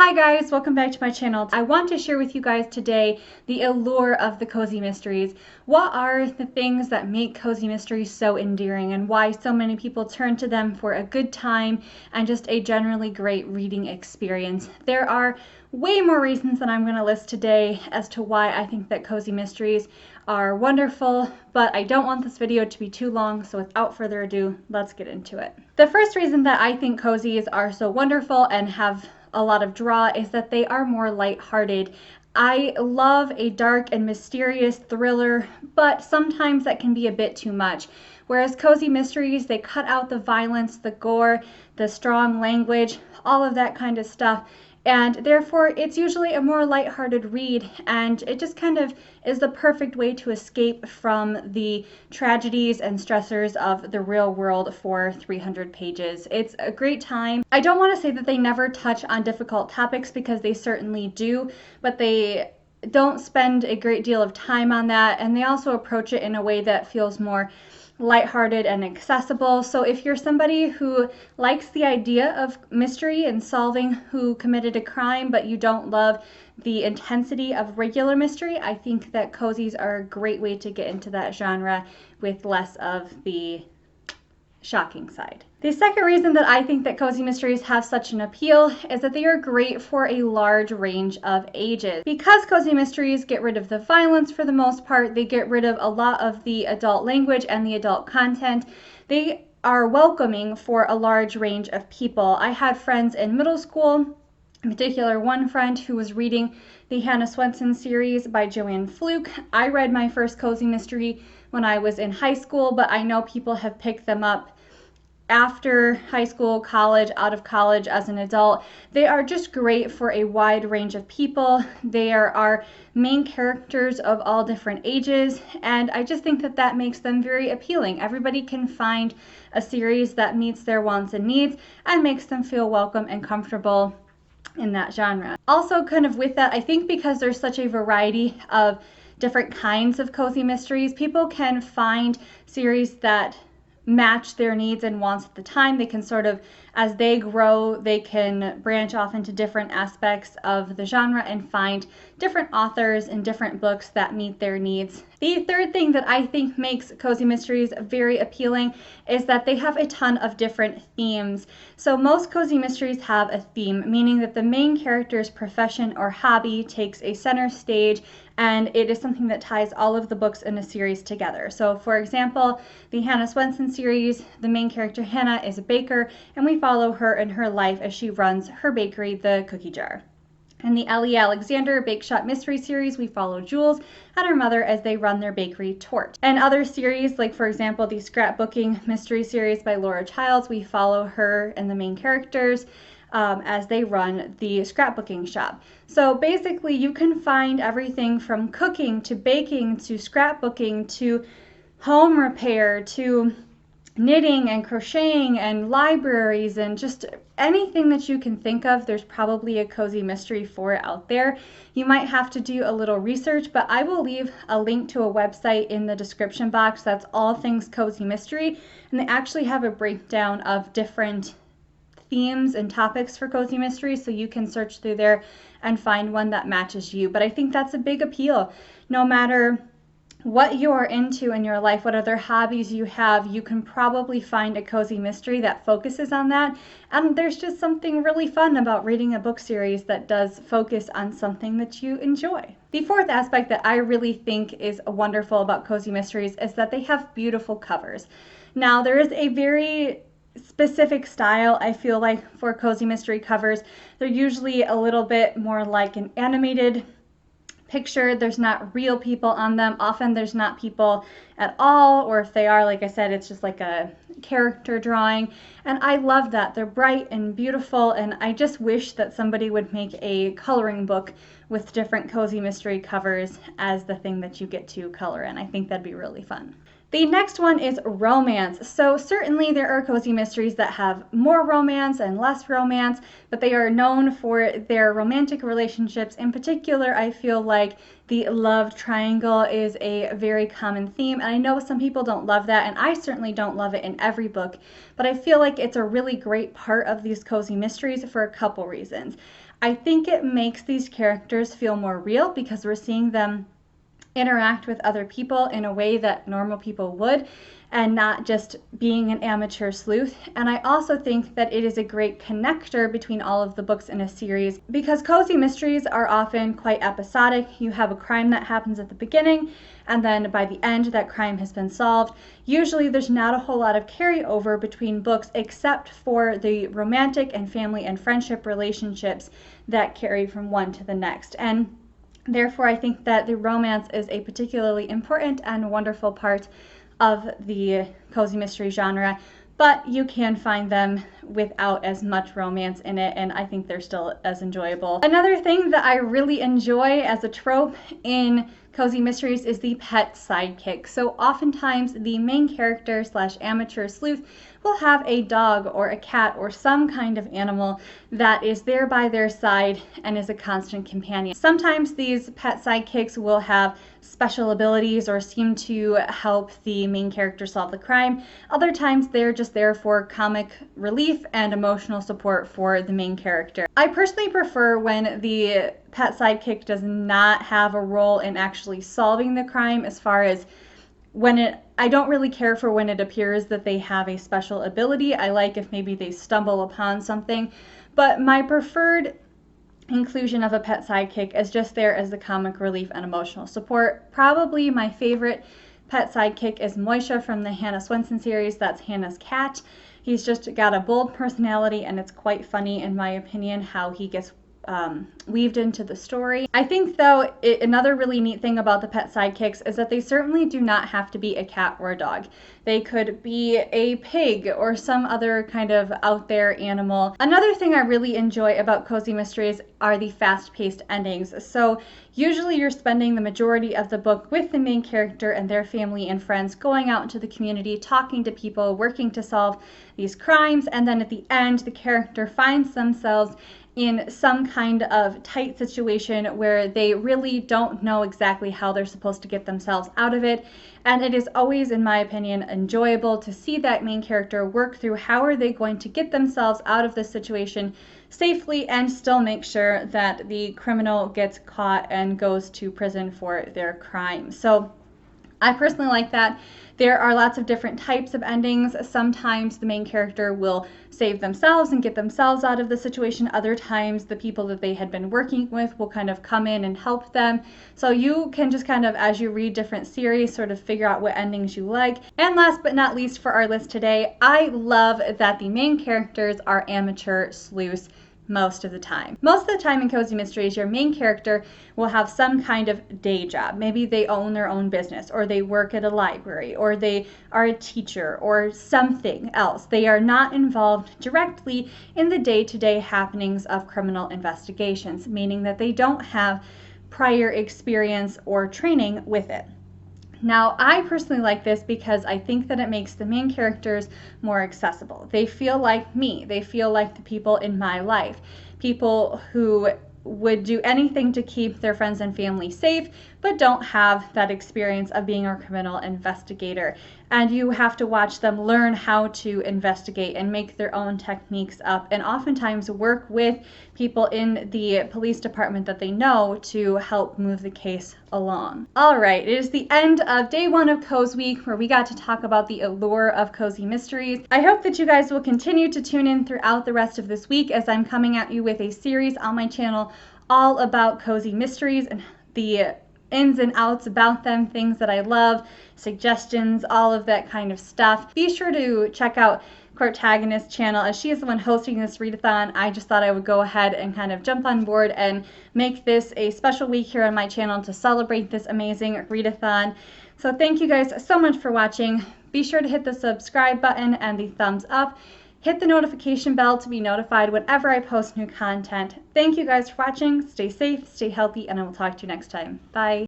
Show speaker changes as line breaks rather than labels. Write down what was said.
Hi guys, welcome back to my channel. I want to share with you guys today the allure of the cozy mysteries. What are the things that make cozy mysteries so endearing and why so many people turn to them for a good time and just a generally great reading experience? There are way more reasons than I'm going to list today as to why I think that cozy mysteries are wonderful, but I don't want this video to be too long, so without further ado, let's get into it. The first reason that I think cozies are so wonderful and have a lot of draw is that they are more lighthearted. I love a dark and mysterious thriller, but sometimes that can be a bit too much. Whereas cozy mysteries, they cut out the violence, the gore, the strong language, all of that kind of stuff. And therefore, it's usually a more lighthearted read, and it just kind of is the perfect way to escape from the tragedies and stressors of the real world for 300 pages. It's a great time. I don't want to say that they never touch on difficult topics, because they certainly do, but they don't spend a great deal of time on that, and they also approach it in a way that feels more lighthearted and accessible. So if you're somebody who likes the idea of mystery and solving who committed a crime, but you don't love the intensity of regular mystery, I think that cozies are a great way to get into that genre with less of the shocking side. The second reason that I think that cozy mysteries have such an appeal is that they are great for a large range of ages. Because cozy mysteries get rid of the violence for the most part, they get rid of a lot of the adult language and the adult content, they are welcoming for a large range of people. I had friends in middle school, in particular one friend who was reading the Hannah Swenson series by Joanne Fluke. I read my first cozy mystery when I was in high school, but I know people have picked them up after high school, college, out of college as an adult. They are just great for a wide range of people. There are main characters of all different ages, and I just think that that makes them very appealing. Everybody can find a series that meets their wants and needs and makes them feel welcome and comfortable in that genre. Also, kind of with that, I think because there's such a variety of different kinds of cozy mysteries, people can find series that match their needs and wants at the time. They can sort of, as they grow, they can branch off into different aspects of the genre and find different authors and different books that meet their needs. The third thing that I think makes cozy mysteries very appealing is that they have a ton of different themes. So most cozy mysteries have a theme, meaning that the main character's profession or hobby takes a center stage, and it is something that ties all of the books in a series together. So for example, the Hannah Swenson series, the main character Hannah is a baker, and we follow her in her life as she runs her bakery, the Cookie Jar. In the Ellie Alexander Bake Shop Mystery Series, we follow Jules and her mother as they run their bakery, Tort. And other series, like for example the Scrapbooking Mystery Series by Laura Childs, we follow her and the main characters as they run the scrapbooking shop. So basically you can find everything from cooking to baking to scrapbooking to home repair to knitting and crocheting and libraries and just anything that you can think of. There's probably a cozy mystery for it out there. You might have to do a little research, but I will leave a link to a website in the description box that's all things cozy mystery, and they actually have a breakdown of different themes and topics for cozy mysteries, so you can search through there and find one that matches you. But I think that's a big appeal. No matter what you're into in your life, what other hobbies you have, you can probably find a cozy mystery that focuses on that. And there's just something really fun about reading a book series that does focus on something that you enjoy. The fourth aspect that I really think is wonderful about cozy mysteries is that they have beautiful covers. Now, there is a very specific style, I feel like, for cozy mystery covers. They're usually a little bit more like an animated picture. There's not real people on them. Often there's not people at all, or if they are, like I said, it's just like a character drawing. And I love that. They're bright and beautiful, and I just wish that somebody would make a coloring book with different cozy mystery covers as the thing that you get to color in. I think that'd be really fun. The next one is romance. So certainly there are cozy mysteries that have more romance and less romance, but they are known for their romantic relationships. In particular, I feel like the love triangle is a very common theme, and I know some people don't love that, and I certainly don't love it in every book, but I feel like it's a really great part of these cozy mysteries for a couple reasons. I think it makes these characters feel more real because we're seeing them interact with other people in a way that normal people would, and not just being an amateur sleuth. And I also think that it is a great connector between all of the books in a series, because cozy mysteries are often quite episodic. You have a crime that happens at the beginning, and then by the end that crime has been solved. Usually there's not a whole lot of carryover between books except for the romantic and family and friendship relationships that carry from one to the next. And therefore, I think that the romance is a particularly important and wonderful part of the cozy mystery genre, but you can find them without as much romance in it, and I think they're still as enjoyable. Another thing that I really enjoy as a trope in cozy mysteries is the pet sidekick. So oftentimes the main character / amateur sleuth will have a dog or a cat or some kind of animal that is there by their side and is a constant companion. Sometimes these pet sidekicks will have special abilities or seem to help the main character solve the crime. Other times they're just there for comic relief and emotional support for the main character. I personally prefer when the pet sidekick does not have a role in actually solving the crime, as far as I don't really care for when it appears that they have a special ability. I like if maybe they stumble upon something, but my preferred inclusion of a pet sidekick is just there as the comic relief and emotional support. Probably my favorite pet sidekick is Moisha from the Hannah Swenson series. That's Hannah's cat. He's just got a bold personality, and it's quite funny, in my opinion, how he gets weaved into the story. I think, though, another really neat thing about the pet sidekicks is that they certainly do not have to be a cat or a dog. They could be a pig or some other kind of out there animal. Another thing I really enjoy about cozy mysteries are the fast-paced endings. So usually you're spending the majority of the book with the main character and their family and friends, going out into the community, talking to people, working to solve these crimes, and then at the end the character finds themselves in some kind of tight situation where they really don't know exactly how they're supposed to get themselves out of it. And it is always, in my opinion, enjoyable to see that main character work through how are they going to get themselves out of this situation safely and still make sure that the criminal gets caught and goes to prison for their crime. So I personally like that. There are lots of different types of endings. Sometimes the main character will save themselves and get themselves out of the situation. Other times the people that they had been working with will kind of come in and help them. So you can just kind of, as you read different series, sort of figure out what endings you like. And last but not least for our list today, I love that the main characters are amateur sleuths. Most of the time. Most of the time in cozy mysteries, your main character will have some kind of day job. Maybe they own their own business, or they work at a library, or they are a teacher, or something else. They are not involved directly in the day-to-day happenings of criminal investigations, meaning that they don't have prior experience or training with it. Now, I personally like this because I think that it makes the main characters more accessible. They feel like me. They feel like the people in my life. People who would do anything to keep their friends and family safe, but don't have that experience of being a criminal investigator. And you have to watch them learn how to investigate and make their own techniques up, and oftentimes work with people in the police department that they know to help move the case along. All right, it is the end of day 1 of Cozy Week, where we got to talk about the allure of cozy mysteries. I hope that you guys will continue to tune in throughout the rest of this week, as I'm coming at you with a series on my channel all about cozy mysteries and the ins and outs about them, things that I love, suggestions, all of that kind of stuff. Be sure to check out Courtagonist's channel, as she is the one hosting this readathon. I just thought I would go ahead and kind of jump on board and make this a special week here on my channel to celebrate this amazing readathon. So thank you guys so much for watching. Be sure to hit the subscribe button and the thumbs up. Hit the notification bell to be notified whenever I post new content. Thank you guys for watching. Stay safe, stay healthy, and I will talk to you next time. Bye.